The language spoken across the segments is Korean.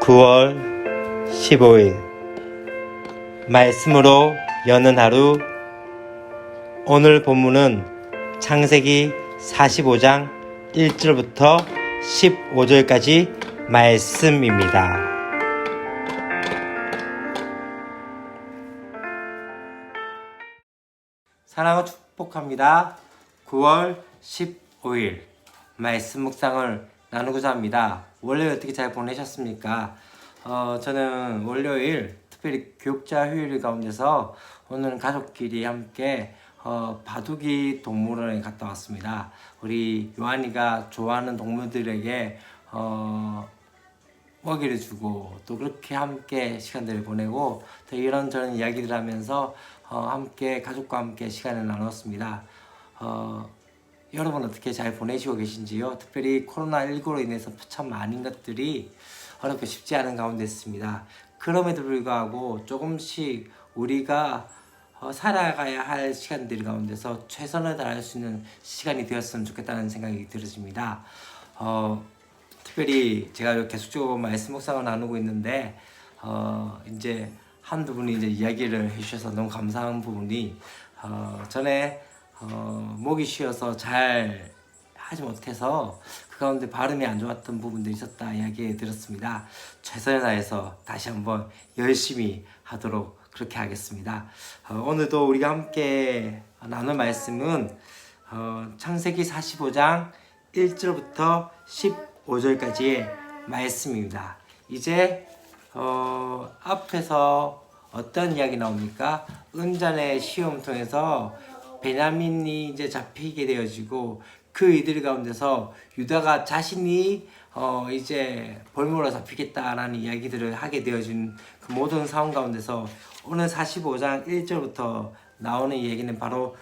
9월 15일 말씀으로 여는 하루. 오늘 본문은 창세기 45장 1절부터 15절까지 말씀입니다. 사랑을 축복합니다. 9월 15일 말씀 묵상을 나누고자 합니다. 월요일 어떻게 잘 보내셨습니까? 저는 월요일 특별히 교육자 휴일 가운데서 오늘은 가족끼리 함께 바둑이 동물원에 갔다 왔습니다. 우리 요한이가 좋아하는 동물들에게 먹이를 주고 또 그렇게 함께 시간들을 보내고 또 이런저런 이야기들 하면서 함께 가족과 함께 시간을 나눴습니다. 여러분 어떻게 잘 보내시고 계신지요? 특별히 코로나19로 인해서 참 많은 것들이 어렵고 쉽지 않은 가운데 있습니다. 그럼에도 불구하고 조금씩 우리가 살아가야 할 시간들 가운데서 최선을 다할 수 있는 시간이 되었으면 좋겠다는 생각이 들어집니다. 특별히 제가 계속적으로 말씀 묵상을 나누고 있는데 이제 한두 분이 이제 이야기를 해주셔서 너무 감사한 부분이 전에 목이 쉬어서 잘 하지 못해서 그 가운데 발음이 안 좋았던 부분들이 있었다 이야기 들었습니다. 최선을 다해서 다시 한번 열심히 하도록 그렇게 하겠습니다. 오늘도 우리가 함께 나눌 말씀은 창세기 45장 1절부터 15절까지의 말씀입니다. 이제 앞에서 어떤 이야기 나옵니까? 은잔의 시험 통해서 베냐민이 이제 잡히게 되어지고 그 이들 가운데서 유다가 자신이 이제 볼모로 잡히겠다라는 이야기들을 하게 되어진 그 모든 상황 가운데서 오늘 45장 1절부터 나오는 이야기는 바로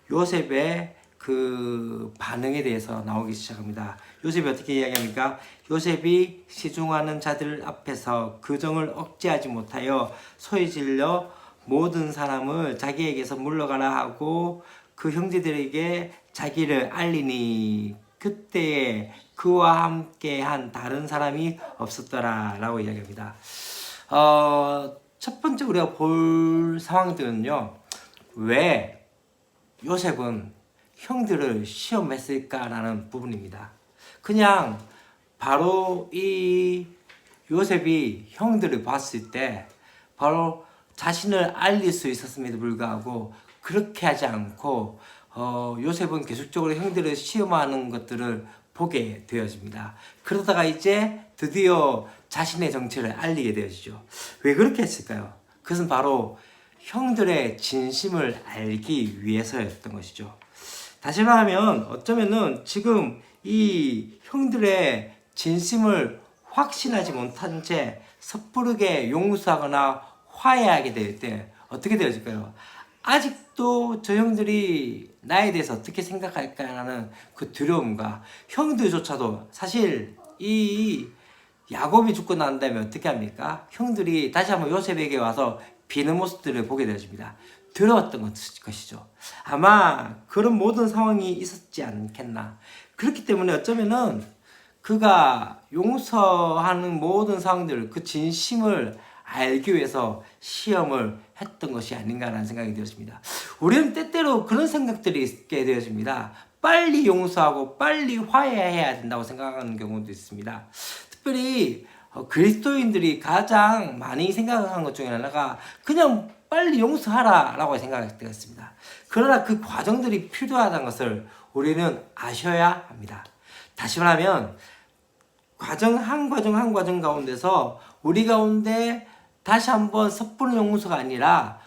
요셉의 그 반응에 대해서 나오기 시작합니다. 요셉이 어떻게 이야기합니까? 요셉이 시중하는 자들 앞에서 그 정을 억제하지 못하여 소리 질러 모든 사람을 자기에게서 물러가라 하고 그 형제들에게 자기를 알리니 그때에 그와 함께한 다른 사람이 없었더라 라고 이야기합니다. 첫 번째 우리가 볼 상황들은요, 왜 요셉은 형들을 시험했을까라는 부분입니다. 그냥 바로 이 요셉이 형들을 봤을 때 바로 자신을 알릴 수 있었음에도 불구하고 그렇게 하지 않고 요셉은 계속적으로 형들을 시험하는 것들을 보게 되어집니다. 그러다가 이제 드디어 자신의 정체를 알리게 되어지죠. 왜 그렇게 했을까요? 그것은 바로 형들의 진심을 알기 위해서였던 것이죠. 다시 말하면 어쩌면은 지금 이 형들의 진심을 확신하지 못한 채 섣부르게 용서하거나 화해하게 될 때 어떻게 되어질까요? 아직도 저 형들이 나에 대해서 어떻게 생각할까라는 그 두려움과 형들조차도 사실 이 야곱이 죽고 난 다음에 어떻게 합니까? 형들이 다시 한번 요셉에게 와서 비는 모습들을 보게 되어집니다. 두려웠던 것이죠. 아마 그런 모든 상황이 있었지 않겠나. 그렇기 때문에 어쩌면은 그가 용서하는 모든 상황들, 그 진심을 알기 위해서 시험을 했던 것이 아닌가라는 생각이 되었습니다. 우리는 때때로 그런 생각들이 있게 되어집니다. 빨리 용서하고 빨리 화해해야 된다고 생각하는 경우도 있습니다. 특별히 그리스도인들이 가장 많이 생각하는 것 중에 하나가 그냥 빨리 용서하라 라고 생각되었습니다. 그러나 그 과정들이 필요하다는 것을 우리는 아셔야 합니다. 다시 말하면 과정 한 과정 가운데서 우리 가운데 다시 한번 섣부른 용서가 아니라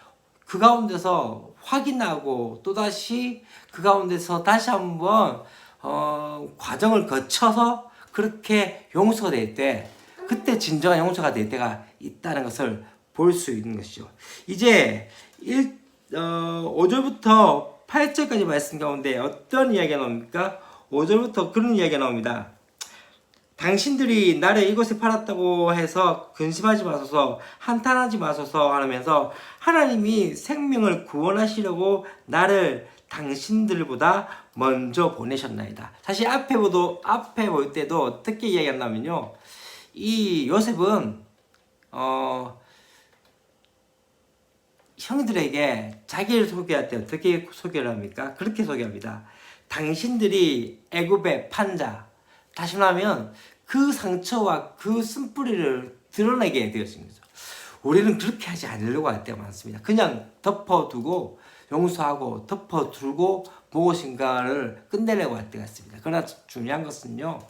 그 가운데서 확인하고 또다시 그 가운데서 다시 한번 과정을 거쳐서 그렇게 용서가 될 때 그때 진정한 용서가 될 때가 있다는 것을 볼 수 있는 것이죠. 이제 5절부터 8절까지 말씀 가운데 어떤 이야기가 나옵니까? 5절부터 그런 이야기가 나옵니다. 당신들이 나를 이곳에 팔았다고 해서 근심하지 마소서, 한탄하지 마소서 하면서 하나님이 생명을 구원하시려고 나를 당신들보다 먼저 보내셨나이다. 사실 앞에 볼 때도 어떻게 이야기한다면요, 이 요셉은 형들에게 자기를 소개할 때 어떻게 소개를 합니까? 그렇게 소개합니다. 당신들이 애굽의 판자. 다시 말하면 그 상처와 그 쓴뿌리를 드러내게 되었습니다. 우리는 그렇게 하지 않으려고 할 때가 많습니다. 그냥 덮어두고 용서하고 덮어두고 무엇인가를 끝내려고 할 때가 있습니다. 그러나 중요한 것은요,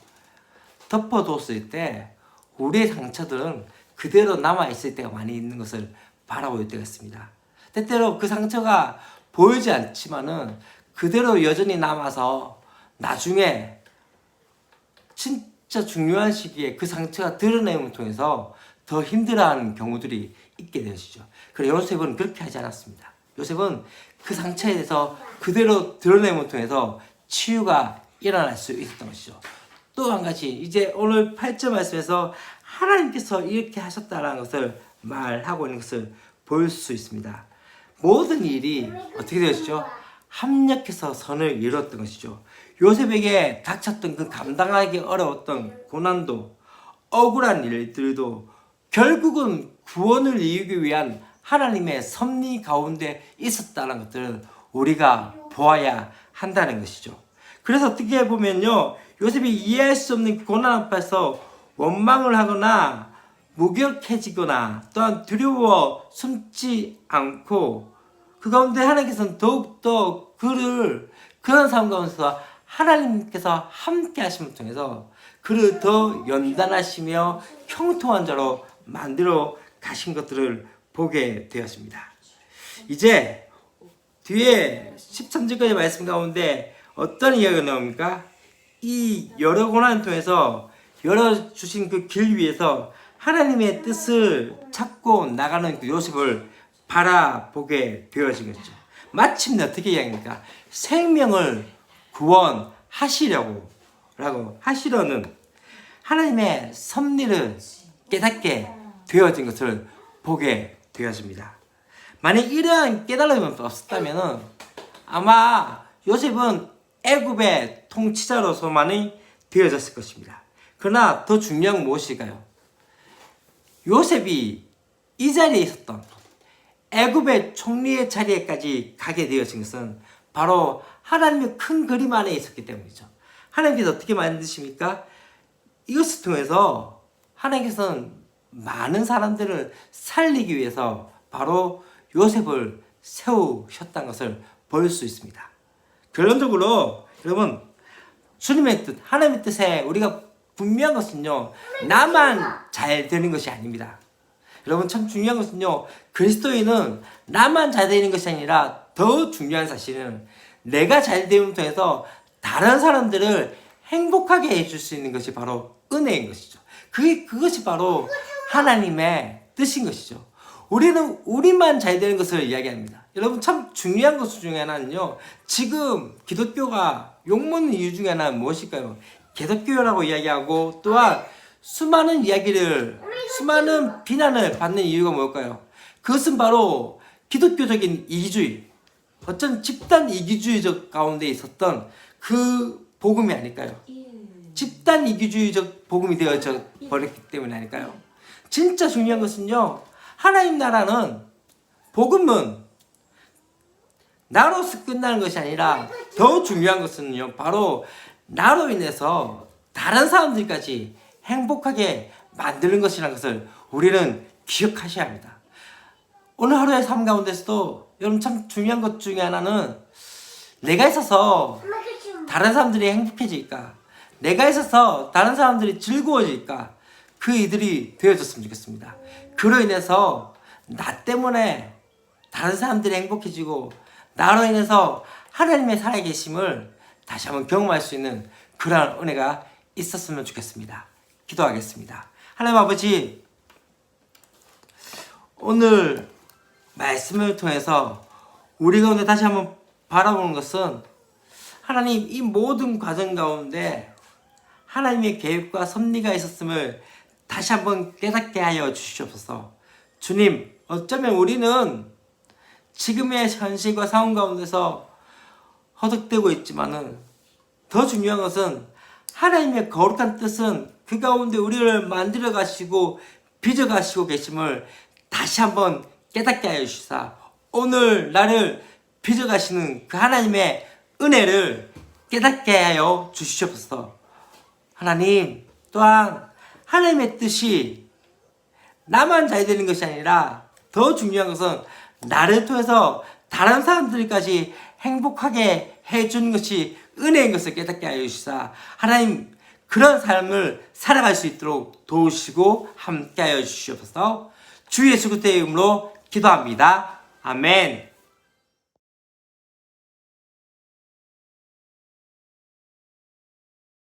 덮어뒀을 때 우리의 상처들은 그대로 남아있을 때가 많이 있는 것을 바라볼 때가 있습니다. 때때로 그 상처가 보이지 않지만은 그대로 여전히 남아서 나중에 진짜 중요한 시기에 그 상처가 드러냄을 통해서 더 힘들어하는 경우들이 있게 되시죠. 그래서 요셉은 그렇게 하지 않았습니다. 요셉은 그 상처에 대해서 그대로 드러냄을 통해서 치유가 일어날 수 있었던 것이죠. 또 한 가지, 이제 오늘 8절 말씀에서 하나님께서 이렇게 하셨다는 것을 말하고 있는 것을 볼 수 있습니다. 모든 일이 어떻게 되었죠? 합력해서 선을 이루었던 것이죠. 요셉에게 닥쳤던 그 감당하기 어려웠던 고난도, 억울한 일들도 결국은 구원을 이루기 위한 하나님의 섭리 가운데 있었다는 것들을 우리가 보아야 한다는 것이죠. 그래서 어떻게 보면요, 요셉이 이해할 수 없는 고난 앞에서 원망을 하거나 무력해지거나 또한 두려워 숨지 않고 그 가운데 하나님께서는 더욱더 그런 삶 가운데서 하나님께서 함께 하심을 통해서 그를 더 연단하시며 형통한 자로 만들어 가신 것들을 보게 되었습니다. 이제 뒤에 13절까지 말씀 가운데 어떤 이야기가 나옵니까? 이 여러 고난을 통해서 열어주신 그 길 위에서 하나님의 뜻을 찾고 나가는 그 요셉을 바라보게 되어진 것이죠. 마침내 어떻게 이야기합니까? 생명을 구원하시려는 하나님의 섭리를 깨닫게 되어진 것을 보게 되어집니다. 만약 이러한 깨달음이 없었다면 아마 요셉은 애굽의 통치자로서만이 되어졌을 것입니다. 그러나 더 중요한 건 무엇일까요? 요셉이 이 자리에 있었던 애굽의 총리의 자리에까지 가게 되어진 것은 바로 하나님의 큰 그림 안에 있었기 때문이죠. 하나님께서 어떻게 만드십니까? 이것을 통해서 하나님께서는 많은 사람들을 살리기 위해서 바로 요셉을 세우셨다는 것을 볼 수 있습니다. 결론적으로 여러분, 주님의 뜻, 하나님의 뜻에 우리가 분명한 것은요, 나만 잘 되는 것이 아닙니다. 여러분, 참 중요한 것은요, 그리스도인은 나만 잘 되는 것이 아니라 더 중요한 사실은 내가 잘 됨을 통해서 다른 사람들을 행복하게 해줄 수 있는 것이 바로 은혜인 것이죠. 그것이 바로 하나님의 뜻인 것이죠. 우리는 우리만 잘 되는 것을 이야기합니다. 여러분, 참 중요한 것 중에 하나는요, 지금 기독교가 욕먹는 이유 중에 하나는 무엇일까요? 기독교라고 이야기하고 또한 수많은 비난을 받는 이유가 뭘까요? 그것은 바로 기독교적인 이기주의, 어쩐 집단 이기주의적 가운데 있었던 그 복음이 아닐까요? 집단 이기주의적 복음이 되어져 버렸기 때문에 아닐까요? 진짜 중요한 것은요, 하나님 나라는, 복음은 나로서 끝나는 것이 아니라 더 중요한 것은요, 바로 나로 인해서 다른 사람들까지 행복하게 만드는 것이라는 것을 우리는 기억하셔야 합니다. 오늘 하루의 삶 가운데서도 여러분, 참 중요한 것 중에 하나는 내가 있어서 다른 사람들이 행복해질까, 내가 있어서 다른 사람들이 즐거워질까, 그 이들이 되어졌으면 좋겠습니다. 그로 인해서 나 때문에 다른 사람들이 행복해지고 나로 인해서 하나님의 살아계심을 다시 한번 경험할 수 있는 그러한 은혜가 있었으면 좋겠습니다. 기도하겠습니다. 하나님 아버지, 오늘 말씀을 통해서 우리 가운데 다시 한번 바라보는 것은, 하나님, 이 모든 과정 가운데 하나님의 계획과 섭리가 있었음을 다시 한번 깨닫게 하여 주시옵소서. 주님, 어쩌면 우리는 지금의 현실과 상황 가운데서 허덕대고 있지만은 더 중요한 것은 하나님의 거룩한 뜻은 그 가운데 우리를 만들어 가시고 빚어 가시고 계심을 다시 한번 깨닫게 하여 주시사 오늘 나를 빚어 가시는 그 하나님의 은혜를 깨닫게 하여 주시옵소서. 하나님 또한 하나님의 뜻이 나만 잘 되는 것이 아니라 더 중요한 것은 나를 통해서 다른 사람들까지 행복하게 해주는 것이 은혜인 것을 깨닫게 하여 주시사 하나님 그런 삶을 살아갈 수 있도록 도우시고 함께 하여 주시옵소서. 주 예수 그리스도의 이름으로 기도합니다. 아멘.